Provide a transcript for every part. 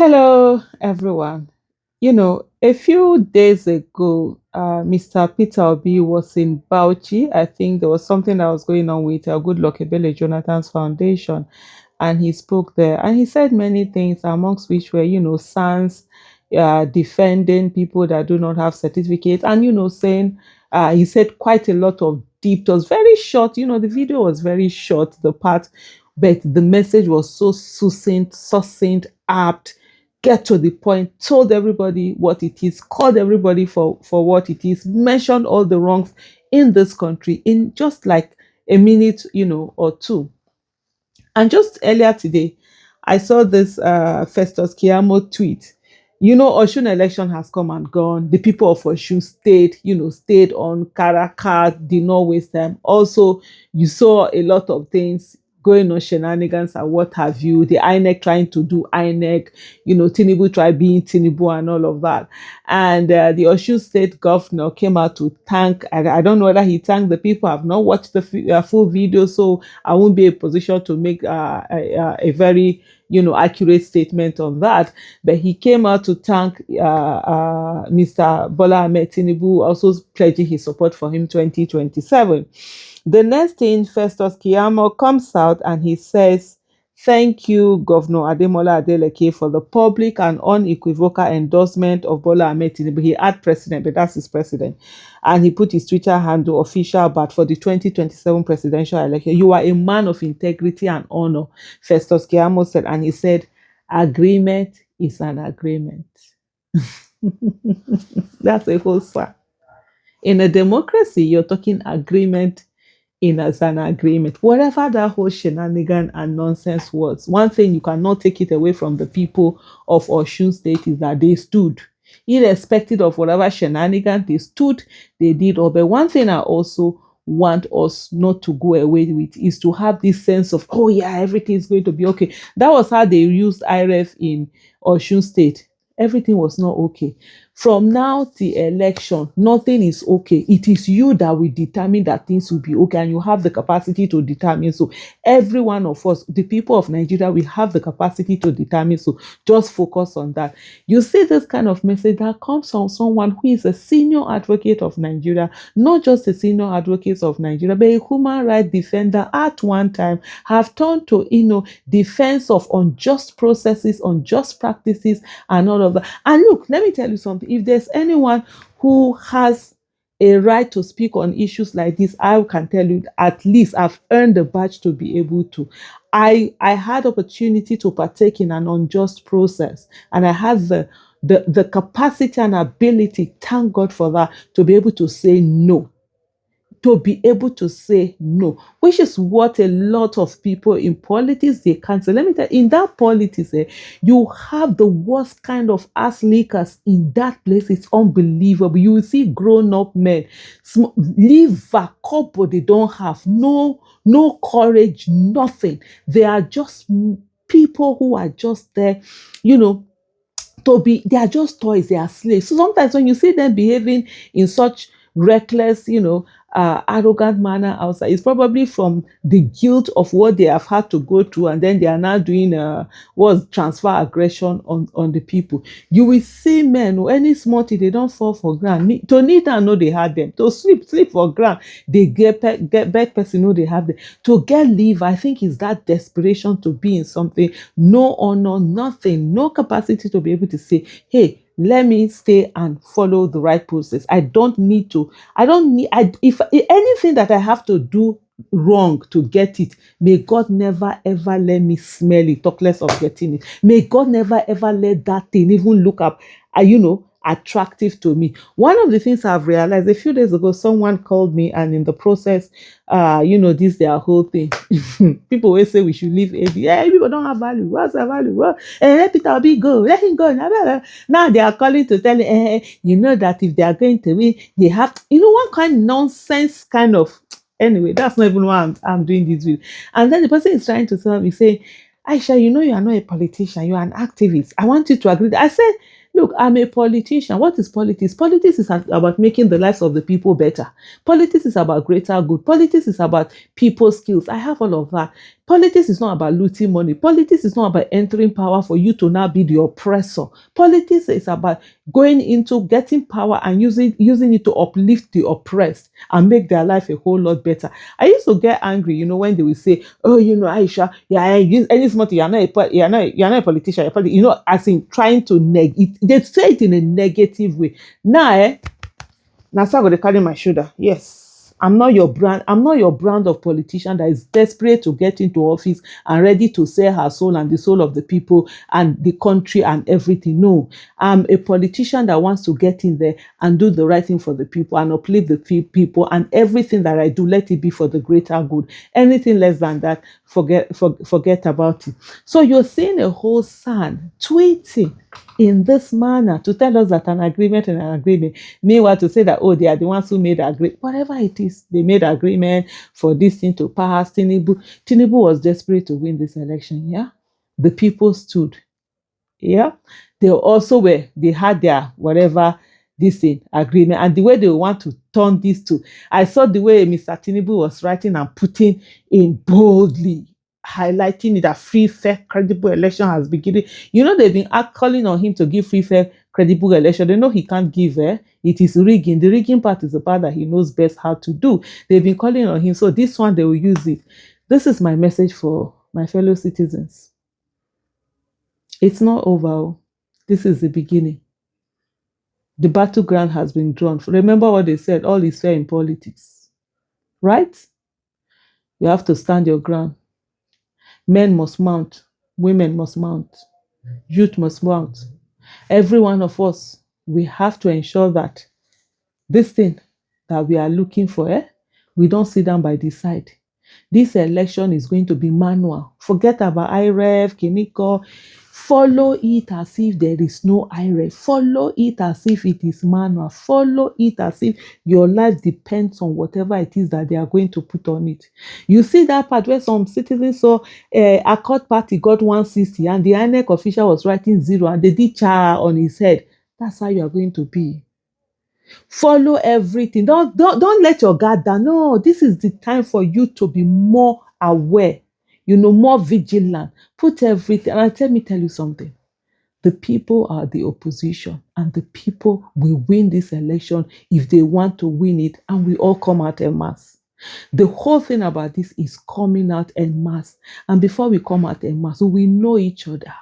Hello, everyone. A few days ago, Mr. Peter Obi was in Bauchi. I think there was something that was going on with Good Luck Ebele Jonathan's foundation, and he spoke there. And he said many things, amongst which were, SANS defending people that do not have certificates, and saying he said quite a lot of deep. It was very short. The video was very short, the part, but the message was so succinct, apt, get to the point, told everybody what it is, called everybody for what it is, mentioned all the wrongs in this country in just like a minute, or two. And just earlier today, I saw this Festus Keyamo tweet. Oshun election has come and gone. The people of Oshun stayed, stayed on Caracas, did not waste time. Also, you saw a lot of things going on, shenanigans and what have you. The INEC trying to do INEC, Tinubu try being Tinubu and all of that. And the Oshun state governor came out to thank, I don't know whether he thanked the people. I've not watched the full video, so I won't be in a position to make a very accurate statement on that. But he came out to thank Mr. Bola Ahmed Tinubu, also pledging his support for him 2027. The next thing, Festus Keyamo comes out and he says, "Thank you, Governor Ademola Adeleke, for the public and unequivocal endorsement of Bola Ahmed Tinubu." He had president, but that's his president. And he put his Twitter handle official, but for the 2027 presidential election, "You are a man of integrity and honor," Festus Keyamo said. And he said, "Agreement is an agreement." That's a whole sir. In a democracy, you're talking agreement in as an agreement. Whatever that whole shenanigan and nonsense was, one thing you cannot take it away from the people of Osun State is that they stood. Irrespective of whatever shenanigan, they stood, they did all. But one thing I also want us not to go away with is to have this sense of, oh yeah, everything is going to be okay. That was how they used IREF in Osun State. Everything was not okay. From now till election, nothing is okay. It is you that will determine that things will be okay, and you have the capacity to determine. So every one of us, the people of Nigeria, we have the capacity to determine. So just focus on that. You see this kind of message that comes from someone who is a senior advocate of Nigeria, not just a senior advocate of Nigeria, but a human rights defender at one time, have turned to defense of unjust processes, unjust practices, and all of that. And look, let me tell you something. If there's anyone who has a right to speak on issues like this, I can tell you at least I've earned the badge to be able to. I had opportunity to partake in an unjust process, and I had the capacity and ability, thank God for that, to be able to say no, to be able to say no, which is what a lot of people in politics they can't say. Let me tell you, in that politics, you have the worst kind of ass lickers in that place. It's unbelievable. You will see grown-up men, liver couple they don't have, no courage, nothing. They are just people who are just there, you know, they are just toys, they are slaves. So sometimes when you see them behaving in such reckless, arrogant manner outside, it's probably from the guilt of what they have had to go through, and then they are now doing was transfer aggression on the people. You will see men who any small thing they don't fall for ground. To kneel down, know they had them. To sleep for ground, they get back person, know they have them. To get leave, I think is that desperation to be in something, no honor, nothing, no capacity to be able to say, hey, let me stay and follow the right process. I don't need to. I don't need. If anything that I have to do wrong to get it, may God never ever let me smell it. Talk less of getting it. May God never ever let that thing even look up. Attractive to me. One of the things I've realized a few days ago, someone called me, and in the process, this their whole thing. People always say we should leave AD. Yeah, people don't have value. What's the value? Well, let Peter Obi go. Let him go. Now they are calling to tell that if they are going to win, they have one kind of nonsense kind of. Anyway, that's not even why I'm doing this with. And then the person is trying to tell me, say, Aisha, you are not a politician, you are an activist. I want you to agree. I said, Look, I'm a politician. What is politics? Politics is about making the lives of the people better. Politics is about greater good. Politics is about people's skills. I have all of that. Politics is not about looting money. Politics is not about entering power for you to now be the oppressor. Politics is about going into getting power and using it to uplift the oppressed and make their life a whole lot better. I used to get angry, when they will say, "Oh, Aisha, yeah, any smart, you're not a politician, as in trying to they say it in a negative way. Now, so I'm going to carry my shoulder. Yes, I'm not your brand. I'm not your brand of politician that is desperate to get into office and ready to sell her soul and the soul of the people and the country and everything. No, I'm a politician that wants to get in there and do the right thing for the people and uplift the people, and everything that I do, let it be for the greater good. Anything less than that, forget about it. So you're seeing a whole son tweeting in this manner to tell us that an agreement and an agreement. Meanwhile, to say that, oh, they are the ones who made the agreement. Whatever it is, they made agreement for this thing to pass. Tinubu was desperate to win this election. Yeah, the people stood. Yeah, they had their whatever this thing agreement, and the way they want to turn this to. I saw the way Mr. Tinubu was writing and putting in boldly, highlighting it that free, fair, credible election has been given. They've been calling on him to give free, fair, credible election. They know he can't give. It is rigging. The rigging part is the part that he knows best how to do. They've been calling on him. So this one, they will use it. This is my message for my fellow citizens. It's not over. This is the beginning. The battleground has been drawn. Remember what they said, all is fair in politics. Right? You have to stand your ground. Men must mount. Women must mount. Youth must mount. Every one of us, we have to ensure that this thing that we are looking for, we don't sit down by the side. This election is going to be manual. Forget about IREF, Kiniko. Follow it as if there is no IREF. Follow it as if it is manual. Follow it as if your life depends on whatever it is that they are going to put on it. You see that part where some citizens saw a court party got 160 and the INEC official was writing 0 and they did char on his head. That's how you are going to be. Follow everything. Don't let your guard down. No, this is the time for you to be more aware, more vigilant. Put everything. And let me tell you something. The people are the opposition, and the people will win this election if they want to win it, and we all come out en masse. The whole thing about this is coming out en masse. And before we come out en masse, we know each other.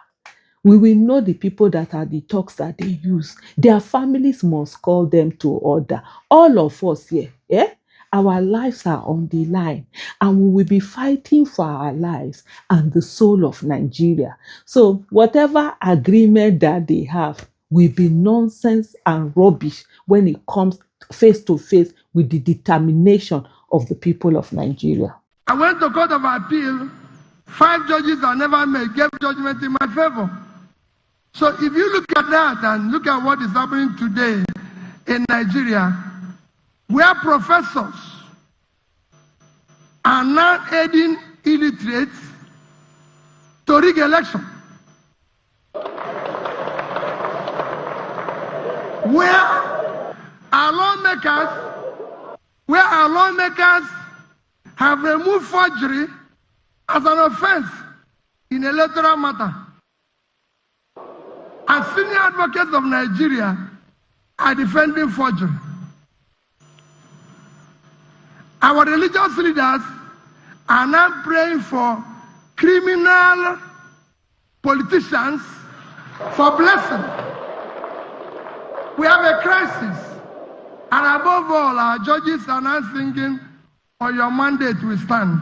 We will know the people that are the talks that they use. Their families must call them to order. All of us here, our lives are on the line, and we will be fighting for our lives and the soul of Nigeria. So whatever agreement that they have will be nonsense and rubbish when it comes face to face with the determination of the people of Nigeria. I went to Court of Appeal. 5 judges I never met gave judgment in my favor. So if you look at that and look at what is happening today in Nigeria, where professors are now aiding illiterates to rig election, where our lawmakers have removed forgery as an offense in electoral matter. And senior advocates of Nigeria are defending forgery. Our religious leaders are now praying for criminal politicians for blessing. We have a crisis. And above all, our judges are now thinking, for your mandate we stand.